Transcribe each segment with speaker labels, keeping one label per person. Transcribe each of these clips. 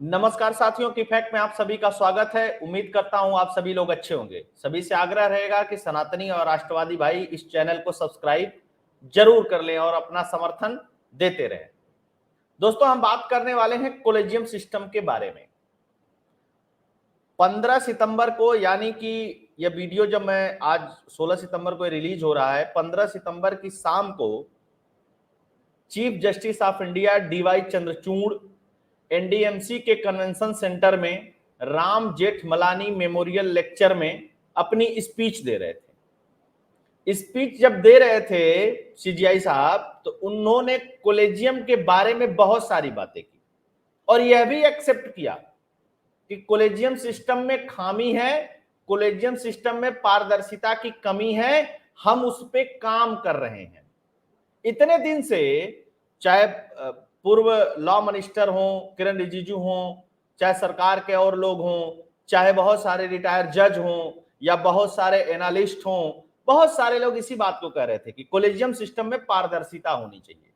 Speaker 1: नमस्कार साथियों, की फैक्ट में आप सभी का स्वागत है। उम्मीद करता हूं आप सभी लोग अच्छे होंगे। सभी से आग्रह रहेगा कि सनातनी और राष्ट्रवादी भाई इस चैनल को सब्सक्राइब जरूर कर लें और अपना समर्थन देते रहें। दोस्तों, हम बात करने वाले हैं कॉलेजियम सिस्टम के बारे में। 15 सितंबर को, यानी कि यह वीडियो जब मैं आज 16 सितंबर को रिलीज हो रहा है, 15 सितंबर की शाम को chief justice of India D Y Chandrachud NDMC के कन्वेंशन सेंटर में राम जेठमलानी मेमोरियल लेक्चर में अपनी स्पीच दे रहे थे। स्पीच जब दे रहे थे सीजीआई साहब, तो उन्होंने कॉलेजियम के बारे में बहुत सारी बातें की और यह भी एक्सेप्ट किया कि कॉलेजियम सिस्टम में खामी है, कॉलेजियम सिस्टम में पारदर्शिता की कमी है, हम उस पर काम कर रहे हैं। इतने दिन से चाहे पूर्व लॉ मिनिस्टर हों, किरण रिजिजू हों, चाहे सरकार के और लोग हों, चाहे बहुत सारे रिटायर्ड जज हों या बहुत सारे एनालिस्ट हों, बहुत सारे लोग इसी बात को कह रहे थे कि कॉलेजियम सिस्टम में पारदर्शिता होनी चाहिए।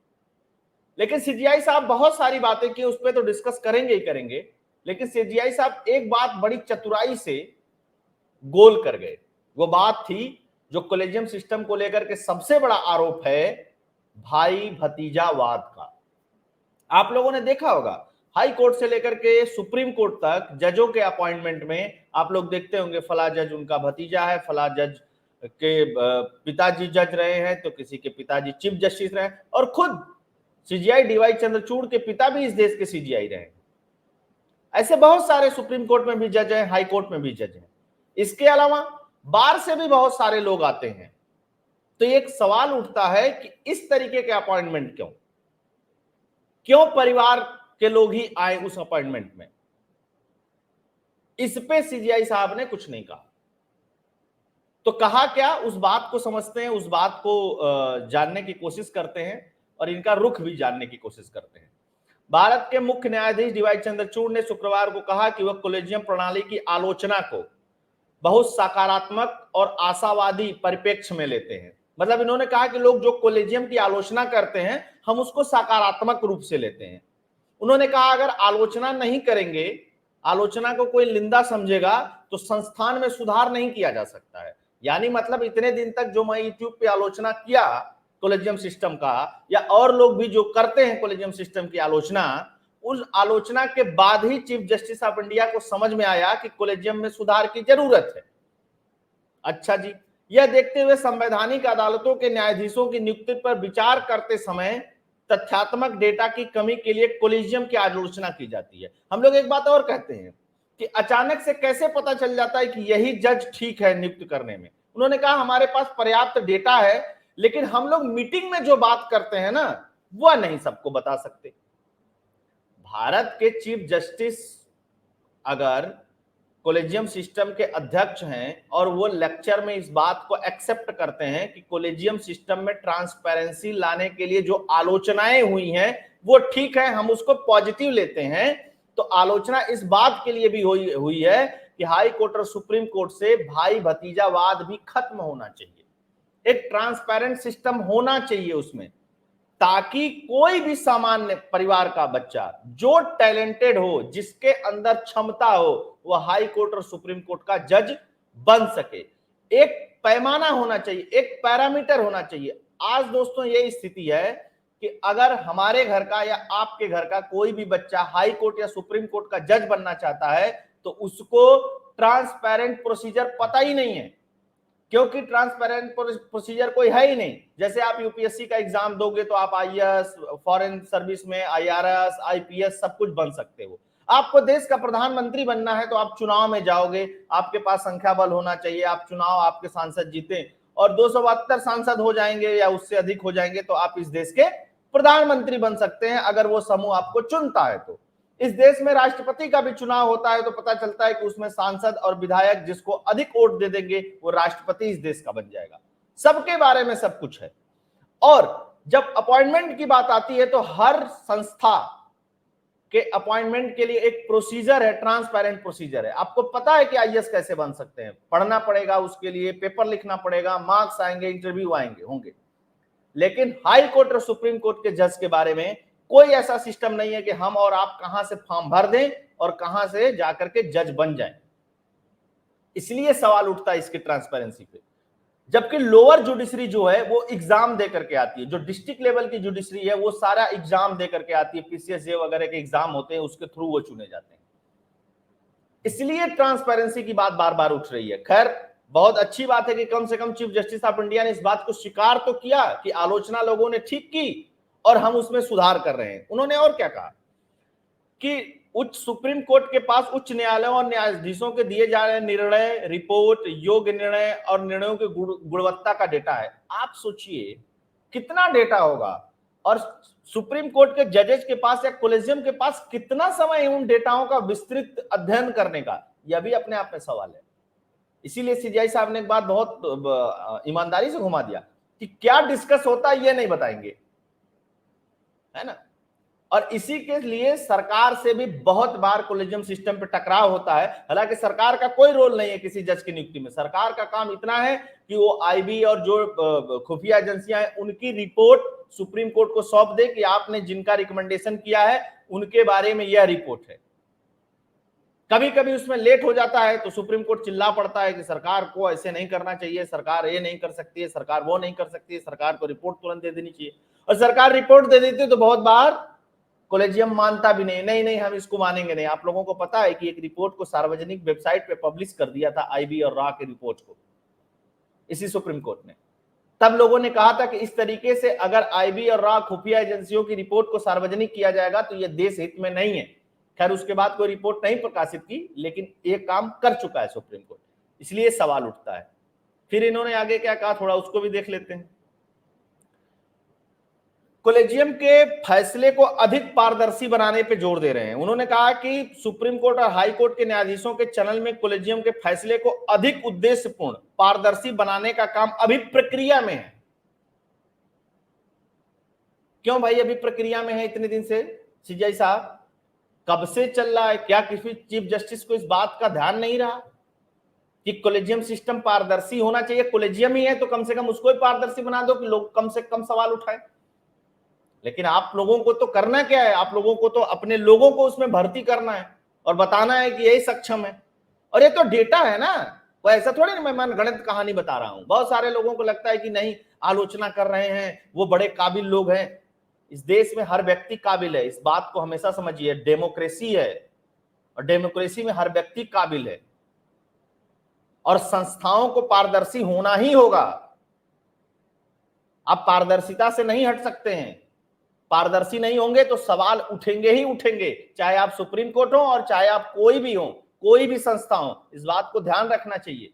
Speaker 1: लेकिन सीजीआई साहब बहुत सारी बातें की, उस पर तो डिस्कस करेंगे ही करेंगे। लेकिन सीजीआई साहब एक बात बड़ी चतुराई से गोल कर गए। वो बात थी जो कॉलेजियम सिस्टम को लेकर के सबसे बड़ा आरोप है, भाई भतीजावाद का। आप लोगों ने देखा होगा, हाई कोर्ट से लेकर के सुप्रीम कोर्ट तक जजों के अपॉइंटमेंट में आप लोग देखते होंगे, फला जज उनका भतीजा है, फला जज के पिताजी जज रहे हैं, तो किसी के पिताजी चीफ जस्टिस रहे, और खुद सीजीआई डीवाई चंद्रचूड़ के पिता भी इस देश के सीजीआई रहे। ऐसे बहुत सारे सुप्रीम कोर्ट में भी जज हैं, हाई कोर्ट में भी जज हैं। इसके अलावा बार से भी बहुत सारे लोग आते हैं। तो एक सवाल उठता है कि इस तरीके के अपॉइंटमेंट क्यों परिवार के लोग ही आए उस अपॉइंटमेंट में? इस पे सीजीआई साहब ने कुछ नहीं कहा। तो कहा क्या, उस बात को समझते हैं, उस बात को जानने की कोशिश करते हैं और इनका रुख भी जानने की कोशिश करते हैं। भारत के मुख्य न्यायाधीश डीवाई चंद्रचूड़ ने शुक्रवार को कहा कि वह कॉलेजियम प्रणाली की आलोचना को बहुत सकारात्मक और आशावादी परिप्रेक्ष्य में लेते हैं। मतलब इन्होंने कहा कि लोग जो कॉलेजियम की आलोचना करते हैं, हम उसको सकारात्मक रूप से लेते हैं। उन्होंने कहा अगर आलोचना नहीं करेंगे, आलोचना को कोई निंदा समझेगा, तो संस्थान में सुधार नहीं किया जा सकता है। यानी मतलब इतने दिन तक जो मैं यूट्यूब पे आलोचना किया कॉलेजियम सिस्टम का, या और लोग भी जो करते हैं कॉलेजियम सिस्टम की आलोचना, उस आलोचना के बाद ही चीफ जस्टिस ऑफ इंडिया को समझ में आया कि कॉलेजियम में सुधार की जरूरत है। अच्छा जी, यह देखते हुए संवैधानिक अदालतों के न्यायाधीशों की नियुक्ति पर विचार करते समय तथ्यात्मक डेटा की कमी के लिए कॉलेजियम की आलोचना की जाती है। हम लोग एक बात और कहते हैं कि अचानक से कैसे पता चल जाता है कि यही जज ठीक है नियुक्त करने में? उन्होंने कहा हमारे पास पर्याप्त डेटा है, लेकिन हम लोग मीटिंग में जो बात करते हैं ना, वह नहीं सबको बता सकते। भारत के चीफ जस्टिस अगर कॉलेजियम सिस्टम के अध्यक्ष हैं और वो लेक्चर में इस बात को एक्सेप्ट करते हैं कि कॉलेजियम सिस्टम में ट्रांसपेरेंसी लाने के लिए जो आलोचनाएं हुई हैं वो ठीक है, हम उसको पॉजिटिव लेते हैं, तो आलोचना इस बात के लिए भी हुई है कि हाई कोर्ट और सुप्रीम कोर्ट से भाई भतीजावाद भी खत्म होना चाहिए, एक ट्रांसपेरेंट सिस्टम होना चाहिए उसमें, ताकि कोई भी सामान्य परिवार का बच्चा जो टैलेंटेड हो, जिसके अंदर क्षमता हो, वह हाई कोर्ट और सुप्रीम कोर्ट का जज बन सके। एक पैमाना होना चाहिए, एक पैरामीटर होना चाहिए। आज दोस्तों ये स्थिति है कि अगर हमारे घर का या आपके घर का कोई भी बच्चा हाई कोर्ट या सुप्रीम कोर्ट का जज बनना चाहता है, तो उसको ट्रांसपेरेंट प्रोसीजर पता ही नहीं है, क्योंकि ट्रांसपेरेंट प्रोसीजर कोई है ही नहीं। जैसे आप यूपीएससी का एग्जाम दोगे तो आप आईएएस, फॉरेन सर्विस में आईआरएस, आईपीएस सब कुछ बन सकते हो। आपको देश का प्रधानमंत्री बनना है तो आप चुनाव में जाओगे, आपके पास संख्या बल होना चाहिए, आप चुनाव, आपके सांसद जीते और 272 सांसद हो जाएंगे या उससे अधिक हो जाएंगे तो आप इस देश के प्रधानमंत्री बन सकते हैं, अगर वो समूह आपको चुनता है तो। इस देश में राष्ट्रपति का भी चुनाव होता है तो पता चलता है कि उसमें सांसद और विधायक जिसको अधिक वोट दे देंगे वो राष्ट्रपति इस देश का बन जाएगा। सबके बारे में सब कुछ है। और जब अपॉइंटमेंट की बात आती है तो हर संस्था के अपॉइंटमेंट के लिए एक प्रोसीजर है, ट्रांसपेरेंट प्रोसीजर है। आपको पता है कि आईएएस कैसे बन सकते हैं, पढ़ना पड़ेगा, उसके लिए पेपर लिखना पड़ेगा, मार्क्स आएंगे, इंटरव्यू आएंगे होंगे। लेकिन हाई कोर्ट और सुप्रीम कोर्ट के जज के बारे में कोई ऐसा सिस्टम नहीं है कि हम और आप कहां से फॉर्म भर दें और कहां से जाकर के जज बन जाएं। इसलिए सवाल उठता है इसके ट्रांसपेरेंसी पे। जबकि लोअर जुडिशरी जो है वो एग्जाम दे करके आती है, जो डिस्ट्रिक्ट लेवल की जुडिशरी है वो सारा एग्जाम दे करके आती है, पीसीएस वगैरह के एग्जाम होते हैं, उसके थ्रू वो चुने जाते हैं। इसलिए ट्रांसपेरेंसी की बात बार बार उठ रही है। खैर, बहुत अच्छी बात है कि कम से कम चीफ जस्टिस ऑफ इंडिया ने इस बात को स्वीकार तो किया कि आलोचना लोगों ने ठीक की और हम उसमें सुधार कर रहे हैं। उन्होंने और क्या कहा कि उच्च सुप्रीम कोर्ट के पास उच्च न्यायालयों और न्यायाधीशों के दिए जा रहे निर्णय, रिपोर्ट, योग्य निर्णय और निर्णयों की गुणवत्ता का डेटा है। आप सोचिए कितना डेटा होगा, और सुप्रीम कोर्ट के जजेस के पास या कोलेजियम के पास कितना समय है उन डेटाओं का विस्तृत अध्ययन करने का, यह भी अपने आप में सवाल है। इसीलिए सीजीआई साहब ने एक बात बहुत ईमानदारी से घुमा दिया कि क्या डिस्कस होता है ये नहीं बताएंगे, है ना। और इसी के लिए सरकार से भी बहुत बार कोलेजियम सिस्टम पे टकराव होता है। हालांकि सरकार का कोई रोल नहीं है किसी जज की नियुक्ति में। सरकार का काम इतना है कि वो आईबी और जो खुफिया एजेंसियां हैं उनकी रिपोर्ट सुप्रीम कोर्ट को सौंप दे कि आपने जिनका रिकमेंडेशन किया है उनके बारे में यह रिपोर्ट है। कभी कभी उसमें लेट हो जाता है तो सुप्रीम कोर्ट चिल्ला पड़ता है कि सरकार को ऐसे नहीं करना चाहिए, सरकार ये नहीं कर सकती है, सरकार वो नहीं कर सकती है, सरकार को रिपोर्ट तुरंत दे देनी चाहिए। और सरकार रिपोर्ट दे देती है तो बहुत बार कोलेजियम मानता भी नहीं, नहीं हम इसको मानेंगे नहीं। आप लोगों को पता है कि एक रिपोर्ट को सार्वजनिक वेबसाइट पे पब्लिश कर दिया था आईबी और रा के रिपोर्ट को, इसी सुप्रीम कोर्ट ने। तब लोगों ने कहा था कि इस तरीके से अगर आईबी और रा खुफिया एजेंसियों की रिपोर्ट को सार्वजनिक किया जाएगा तो यह देश हित में नहीं है। खैर, उसके बाद कोई रिपोर्ट नहीं प्रकाशित की, लेकिन एक काम कर चुका है सुप्रीम कोर्ट, इसलिए सवाल उठता है। फिर इन्होंने आगे क्या कहा, थोड़ा उसको भी देख लेते हैं। कोलेजियम के फैसले को अधिक पारदर्शी बनाने पे जोर दे रहे हैं। उन्होंने कहा कि सुप्रीम कोर्ट और हाई कोर्ट के न्यायाधीशों के चैनल में कोलेजियम के फैसले को अधिक उद्देश्यपूर्ण, पारदर्शी बनाने का काम अभी प्रक्रिया में है। क्यों भाई अभी प्रक्रिया में है इतने दिन से? सीजीआई साहब, कब से चल रहा है? क्या किसी चीफ जस्टिस को इस बात का ध्यान नहीं रहा कि कोलेजियम सिस्टम पारदर्शी होना चाहिए? कोलेजियम ही है तो कम से कम उसको ही पारदर्शी बना दो कि लोग कम से कम सवाल उठाएं। लेकिन आप लोगों को तो करना क्या है? आप लोगों को तो अपने लोगों को उसमें भर्ती करना है और बताना है कि यही सक्षम है। और ये तो डेटा है ना, वो ऐसा थोड़ी ना मैं गणित कहानी बता रहा हूं। बहुत सारे लोगों को लगता है कि नहीं, आलोचना कर रहे हैं, वो बड़े काबिल लोग हैं। इस देश में हर व्यक्ति काबिल है, इस बात को हमेशा समझिए। डेमोक्रेसी है और डेमोक्रेसी में हर व्यक्ति काबिल है, और संस्थाओं को पारदर्शी होना ही होगा। आप पारदर्शिता से नहीं हट सकते हैं। पारदर्शी नहीं होंगे तो सवाल उठेंगे ही उठेंगे, चाहे आप सुप्रीम कोर्ट हो और चाहे आप कोई भी हो, कोई भी संस्था हो। इस बात को ध्यान रखना चाहिए,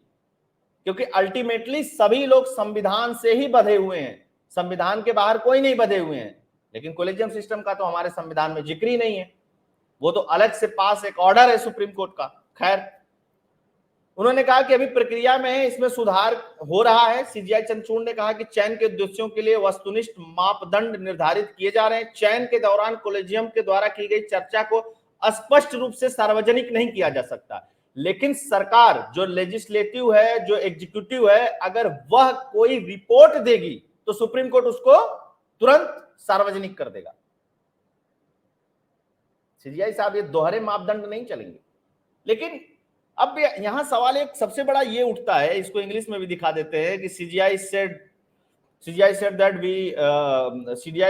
Speaker 1: क्योंकि अल्टीमेटली सभी लोग संविधान से ही बंधे हुए हैं, संविधान के बाहर कोई नहीं बंधे हुए हैं। लेकिन कोलेजियम सिस्टम का तो हमारे संविधान में जिक्र ही नहीं है, वो तो अलग से पास एक ऑर्डर है सुप्रीम कोर्ट का। खैर, उन्होंने कहा कि अभी प्रक्रिया में है, इसमें सुधार हो रहा है। सीजीआई चंद्रचूड़ ने कहा कि चयन के उद्देश्यों के लिए वस्तुनिष्ठ मापदंड निर्धारित किए जा रहे हैं। चयन के दौरान कोलेजियम के द्वारा की गई चर्चा को स्पष्ट रूप से सार्वजनिक नहीं किया जा सकता, लेकिन सरकार जो लेजिस्लेटिव है, जो एग्जीक्यूटिव है, अगर वह कोई रिपोर्ट देगी तो सुप्रीम कोर्ट उसको तुरंत सार्वजनिक कर देगा। सीजीआई साहब, ये दोहरे मापदंड नहीं चलेंगे। लेकिन अब यहां सवाल एक सबसे बड़ा ये उठता है, इसको इंग्लिश में भी दिखा देते हैं कि CGI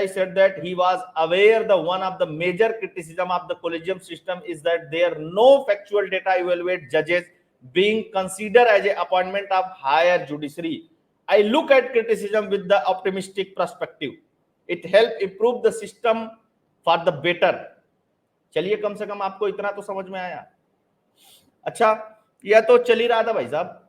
Speaker 1: said that he was aware the one of the major criticism of the collegium system is that there no factual data evaluate judges being considered as a appointment of higher judiciary. I look at criticism with the optimistic perspective. It help improve the system for the better. चलिए, कम से कम आपको इतना तो समझ में आया। अच्छा, यह तो चल ही रहा था भाई साहब,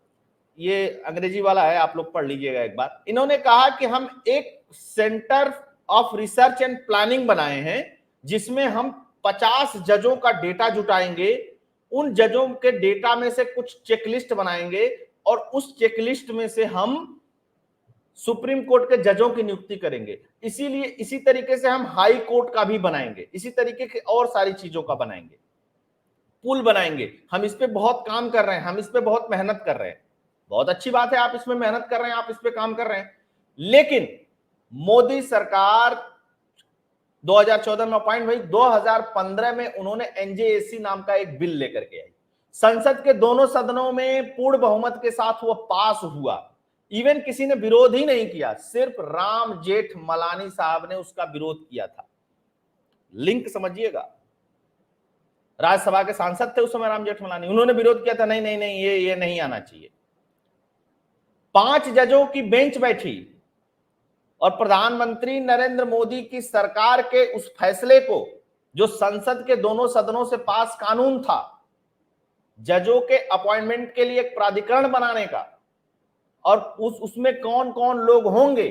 Speaker 1: ये अंग्रेजी वाला है, आप लोग पढ़ लीजिएगा एक बार। इन्होंने कहा कि हम एक centre of research and planning बनाए हैं जिसमें हम 50 जजों का डेटा जुटाएंगे। उन जजों के डेटा में से कुछ चेकलिस्ट बनाएंगे और उस चेकलिस्ट में से हम सुप्रीम कोर्ट के जजों की नियुक्ति करेंगे। इसीलिए इसी तरीके से हम हाई कोर्ट का भी बनाएंगे, इसी तरीके की और सारी चीजों का बनाएंगे, पुल बनाएंगे। हम इस पे बहुत काम कर रहे हैं, हम इस पे बहुत मेहनत कर रहे हैं। बहुत अच्छी बात है, आप इसमें मेहनत कर रहे हैं, आप इस पे काम कर रहे हैं। लेकिन मोदी सरकार 2014 में अपॉइंट हुई, 2015 में उन्होंने एनजेएसी नाम का एक बिल लेकर के आई, संसद के दोनों सदनों में पूर्ण बहुमत के साथ वो पास हुआ, इवन किसी ने विरोध ही नहीं किया, सिर्फ राम जेठमलानी साहब ने उसका विरोध किया था। लिंक समझिएगा, राज्यसभा के सांसद थे उस समय राम जेठमलानी, उन्होंने विरोध किया था, नहीं नहीं नहीं ये नहीं आना चाहिए। 5 जजों की बेंच बैठी और प्रधानमंत्री नरेंद्र मोदी की सरकार के उस फैसले को, जो संसद के दोनों सदनों से पास कानून था, जजों के अपॉइंटमेंट के लिए एक प्राधिकरण बनाने का, और उसमें कौन कौन लोग होंगे,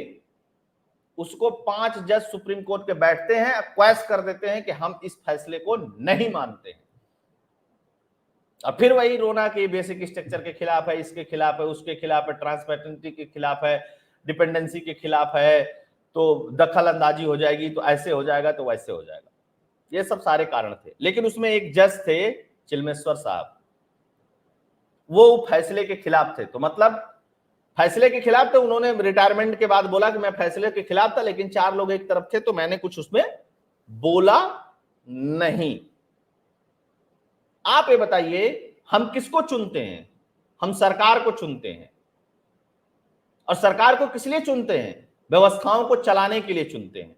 Speaker 1: उसको 5 जज सुप्रीम कोर्ट के बैठते हैं, क्वेश्चन कर देते हैं कि हम इस फैसले को नहीं मानते हैं। और फिर वही रोना कि बेसिक स्ट्रक्चर के खिलाफ है, इसके खिलाफ है, उसके खिलाफ है, ट्रांसपेरेंसी के खिलाफ है, डिपेंडेंसी के खिलाफ है, तो दखल अंदाजी हो जाएगी, तो ऐसे हो जाएगा, तो वैसे हो जाएगा। ये सब सारे कारण थे। लेकिन उसमें एक जज थे चिलमेश्वर साहब, वो फैसले के खिलाफ थे। तो मतलब फैसले के खिलाफ थे, उन्होंने रिटायरमेंट के बाद बोला कि मैं फैसले के खिलाफ था, लेकिन 4 लोग एक तरफ थे, तो मैंने कुछ उसमें बोला नहीं। आप ये बताइए, हम किसको चुनते हैं? हम सरकार को चुनते हैं। और सरकार को किस लिए चुनते हैं? व्यवस्थाओं को चलाने के लिए चुनते हैं।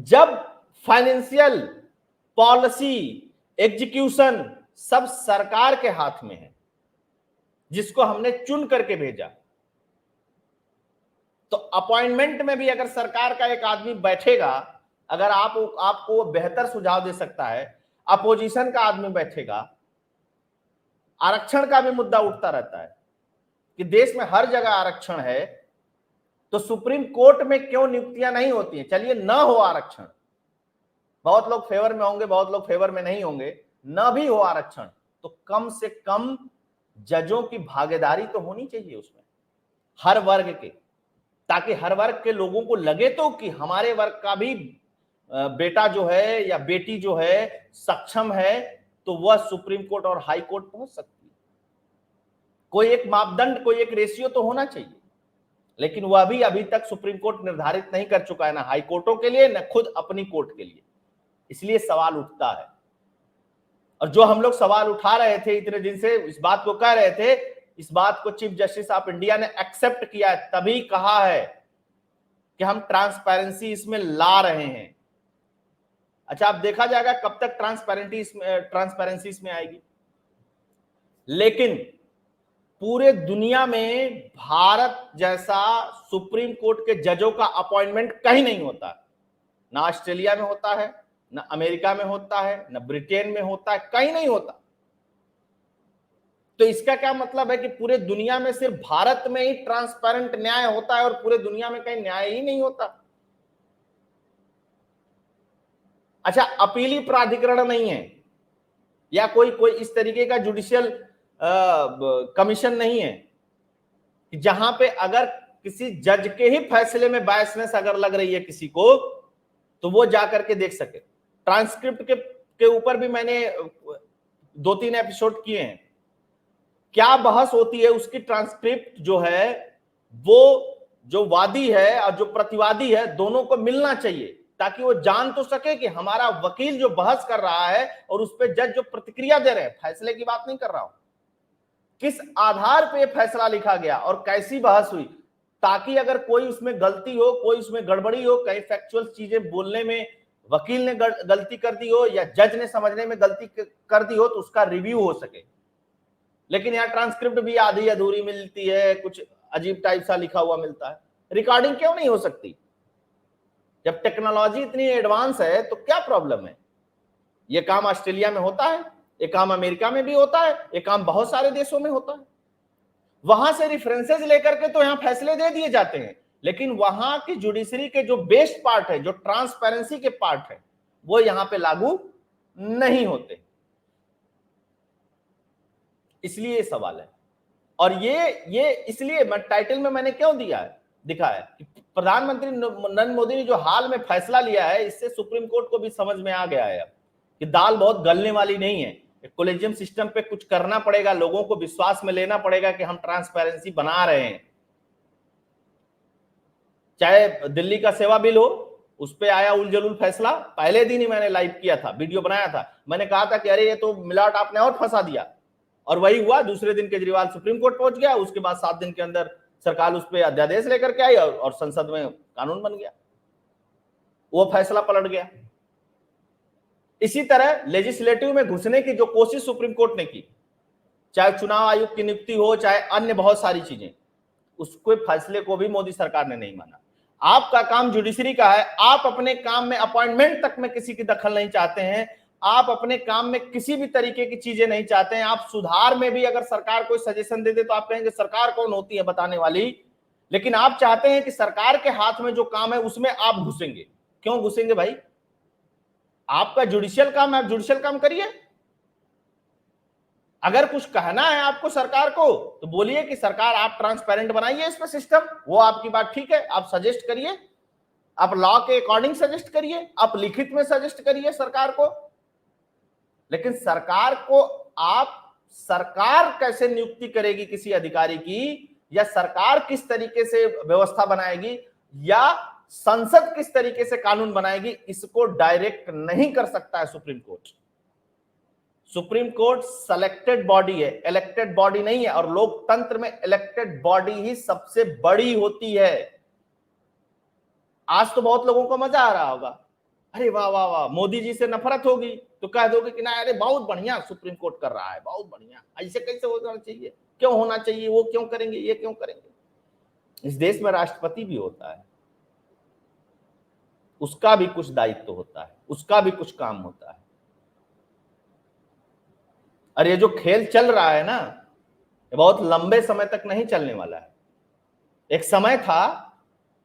Speaker 1: जब फाइनेंशियल पॉलिसी एग्जीक्यूशन सब सरकार के हाथ में है, जिसको हमने चुन करके भेजा, तो अपॉइंटमेंट में भी अगर सरकार का एक आदमी बैठेगा, अगर आपको बेहतर सुझाव दे सकता है, अपोजिशन का आदमी बैठेगा, आरक्षण का भी मुद्दा उठता रहता है कि देश में हर जगह आरक्षण है, तो सुप्रीम कोर्ट में क्यों नियुक्तियां नहीं होती हैं? चलिए न हो आरक्षण, बहुत लोग फेवर में होंगे, बहुत लोग फेवर में नहीं होंगे, न भी हो आरक्षण, तो कम से कम जजों की भागीदारी तो होनी चाहिए उसमें, हर वर्ग के, ताकि हर वर्ग के लोगों को लगे तो कि हमारे वर्ग का भी बेटा जो है या बेटी जो है सक्षम है, तो वह सुप्रीम कोर्ट और हाई कोर्ट पहुंच सकती है। कोई एक मापदंड, कोई एक रेशियो तो होना चाहिए, लेकिन वह भी अभी तक सुप्रीम कोर्ट निर्धारित नहीं कर चुका है, ना हाई कोर्टों के लिए, ना खुद अपनी कोर्ट के लिए। इसलिए सवाल उठता है। और जो हम लोग सवाल उठा रहे थे इतने दिन से, इस बात को कह रहे थे, इस बात को चीफ जस्टिस ऑफ इंडिया ने एक्सेप्ट किया है, तभी कहा है कि हम ट्रांसपेरेंसी इसमें ला रहे हैं। अच्छा, अब देखा जाएगा कब तक ट्रांसपेरेंसी इसमें आएगी। लेकिन पूरे दुनिया में भारत जैसा सुप्रीम कोर्ट के जजों का अपॉइंटमेंट कहीं नहीं होता, ना ऑस्ट्रेलिया में होता है, ना अमेरिका में होता है, ना ब्रिटेन में होता है, कहीं नहीं होता। तो इसका क्या मतलब है कि पूरे दुनिया में सिर्फ भारत में ही ट्रांसपेरेंट न्याय होता है और पूरे दुनिया में कहीं न्याय ही नहीं होता। अच्छा, अपीली प्राधिकरण नहीं है, या कोई इस तरीके का जुडिशियल कमीशन नहीं है कि जहां पे अगर किसी जज के ही फैसले में बायसनेस अगर लग रही है किसी को, तो वो जाकर के देख सके। ट्रांसक्रिप्ट के ऊपर भी मैंने 2-3 एपिसोड किए हैं। क्या बहस होती है, उसकी ट्रांसक्रिप्ट जो है, वो जो वादी है और जो प्रतिवादी है, दोनों को मिलना चाहिए, ताकि वो जान तो सके कि हमारा वकील जो बहस कर रहा है और उस पर जज जो प्रतिक्रिया दे रहे हैं, फैसले की बात नहीं कर रहा हूं, किस आधार पे फैसला लिखा गया और कैसी बहस हुई, ताकि अगर कोई उसमें गलती हो, कोई उसमें गड़बड़ी हो, कई फैक्चुअल चीजें बोलने में वकील ने गलती कर दी हो या जज ने समझने में गलती कर दी हो, तो उसका रिव्यू हो सके। लेकिन यहाँ ट्रांसक्रिप्ट भी आधी अधूरी मिलती है, कुछ अजीब टाइप सा लिखा हुआ मिलता है। रिकॉर्डिंग क्यों नहीं हो सकती? जब टेक्नोलॉजी इतनी एडवांस है तो क्या प्रॉब्लम है? ये काम ऑस्ट्रेलिया में होता है, ये काम अमेरिका में भी होता है, ये काम बहुत सारे देशों में होता है। वहां से रेफरेंसेस लेकर के तो यहां फैसले दे दिए जाते हैं, लेकिन वहां की जुडिशरी के जो बेस्ट पार्ट है, जो ट्रांसपेरेंसी के पार्ट है, वो यहां पे लागू नहीं होते। इसलिए सवाल है। और ये इसलिए मैं टाइटल में मैंने क्यों दिखा है कि प्रधानमंत्री नरेंद्र मोदी ने जो हाल में फैसला लिया है, इससे सुप्रीम कोर्ट को भी समझ में आ गया है कि दाल बहुत गलने वाली नहीं है। कोलेजियम सिस्टम पे कुछ करना पड़ेगा, लोगों को विश्वास में लेना पड़ेगा कि हम ट्रांसपेरेंसी बना रहे हैं। चाहे दिल्ली का सेवा बिल हो, उस पे आया उलझुल फैसला, पहले दिन ही मैंने लाइव किया था, वीडियो बनाया था, मैंने कहा था कि अरे ये तो मिलावट आपने और फंसा दिया, और वही हुआ। दूसरे दिन केजरीवाल सुप्रीम कोर्ट पहुंच गया, उसके बाद 7 दिन के अंदर सरकार उस पर अध्यादेश लेकर के आई और संसद में कानून बन गया, वो फैसला पलट गया। इसी तरह लेजिस्लेटिव में घुसने की जो कोशिश सुप्रीम कोर्ट ने की, चाहे चुनाव आयोग की नियुक्ति हो, चाहे अन्य बहुत सारी चीजें, उसके फैसले को भी मोदी सरकार ने नहीं माना। आपका काम जुडिशरी का है, आप अपने काम में अपॉइंटमेंट तक में किसी की दखल नहीं चाहते हैं, आप अपने काम में किसी भी तरीके की चीजें नहीं चाहते हैं। आप सुधार में भी अगर सरकार कोई सजेशन दे दे तो आप कहेंगे सरकार कौन होती है बताने वाली, लेकिन आप चाहते हैं कि सरकार के हाथ में जो काम है उसमें आप घुसेंगे। क्यों घुसेंगे भाई? आपका जुडिशियल काम है, आप जुडिशियल काम करिए। अगर कुछ कहना है आपको सरकार को तो बोलिए कि सरकार आप ट्रांसपेरेंट बनाइए इस पे सिस्टम, वो आपकी बात ठीक है, आप सजेस्ट करिए, आप लॉ के अकॉर्डिंग सजेस्ट करिए, आप लिखित में सजेस्ट करिए सरकार को। लेकिन सरकार को आप, सरकार कैसे नियुक्ति करेगी किसी अधिकारी की, या सरकार किस तरीके से व्यवस्था बनाएगी, या संसद किस तरीके से कानून बनाएगी, इसको डायरेक्ट नहीं कर सकता है supreme court. Supreme court selected body है, इलेक्टेड बॉडी नहीं है, और लोकतंत्र में इलेक्टेड बॉडी ही सबसे बड़ी होती है। आज तो बहुत लोगों को मजा आ रहा होगा, अरे वाह वाह वाह, मोदी जी से नफरत होगी तो कह दोगे कि ना अरे बहुत बढ़िया सुप्रीम कोर्ट कर रहा है, बहुत बढ़िया, ऐसे कैसे होना चाहिए, क्यों होना चाहिए, वो क्यों करेंगे, ये क्यों करेंगे। इस देश में राष्ट्रपति भी होता है, उसका भी कुछ दायित्व होता है, उसका भी कुछ काम होता है। और ये जो खेल चल रहा है ना, ये बहुत लंबे समय तक नहीं चलने वाला है। एक समय था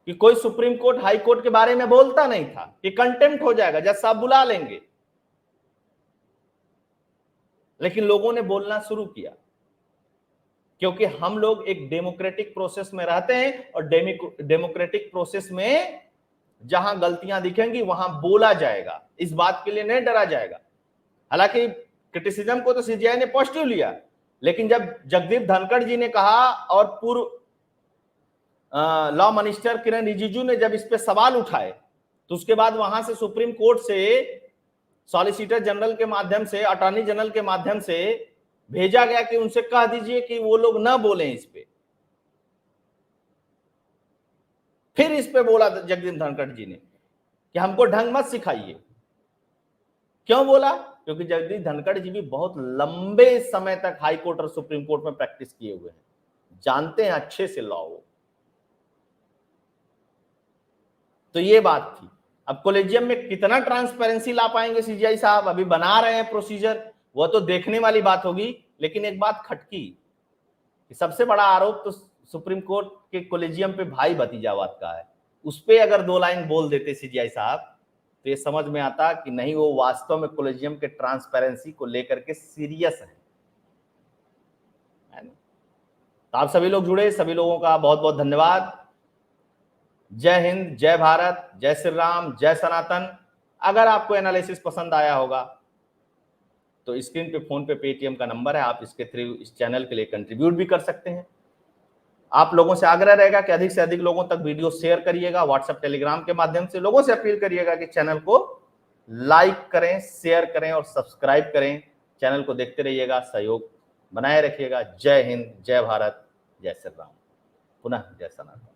Speaker 1: कि कोई सुप्रीम कोर्ट हाई कोर्ट के बारे में बोलता नहीं था कि कंटेम्प्ट हो जाएगा, जज साहब बुला लेंगे, लेकिन लोगों ने बोलना शुरू किया, क्योंकि हम लोग एक डेमोक्रेटिक प्रोसेस में रहते हैं, और डेमोक्रेटिक प्रोसेस में जहां गलतियां दिखेंगी वहां बोला जाएगा, इस बात के लिए नहीं डरा जाएगा। हालांकि क्रिटिसिज्म को तो सीजीआई ने पॉजिटिव लिया, लेकिन जब जगदीप धनखड़ जी ने कहा और पूर्व लॉ मिनिस्टर किरण रिजिजू ने जब इस पे सवाल उठाए, तो उसके बाद वहां से सुप्रीम कोर्ट से सॉलिसिटर जनरल के माध्यम से, अटॉर्नी जनरल के माध्यम से भेजा गया कि उनसे कह दीजिए कि वो लोग ना बोले इस पे। फिर इस पे बोला जगदीप धनखड़ जी ने कि हमको ढंग मत सिखाइए। क्यों बोला? क्योंकि जगदीप धनखड़ जी भी बहुत लंबे समय तक हाई कोर्ट और सुप्रीम कोर्ट में प्रैक्टिस किए हुए हैं, जानते हैं अच्छे से लॉ वो। तो ये बात थी। अब कॉलेजियम में कितना ट्रांसपेरेंसी ला पाएंगे सीजीआई साहब, अभी बना रहे हैं प्रोसीजर, वो तो देखने वाली बात होगी। लेकिन एक बात खटकी, सबसे बड़ा आरोप तो सुप्रीम कोर्ट के कॉलेजियम पे भाई भतीजावाद का है। उस पे अगर 2 लाइन बोल देते सीजीआई साहब तो ये समझ में आता कि नहीं, वो वास्तव में कॉलेजियम के ट्रांसपेरेंसी को लेकर के सीरियस है। तो आप सभी लोग जुड़े, सभी लोगों का बहुत बहुत धन्यवाद। जय हिंद, जय भारत, जय श्री राम, जय सनातन। अगर आपको एनालिसिस पसंद आया होगा तो स्क्रीन पे फोन पे पेटीएम का नंबर है, आप इसके थ्रू इस चैनल के लिए कंट्रीब्यूट भी कर सकते हैं। आप लोगों से आग्रह रहेगा कि अधिक से अधिक लोगों तक वीडियो शेयर करिएगा, व्हाट्सएप टेलीग्राम के माध्यम से लोगों से अपील करिएगा कि चैनल को लाइक करें, शेयर करें और सब्सक्राइब करें। चैनल को देखते रहिएगा, सहयोग बनाए रखिएगा। जय हिंद, जय भारत, जय श्री राम, पुनः जय सनातन।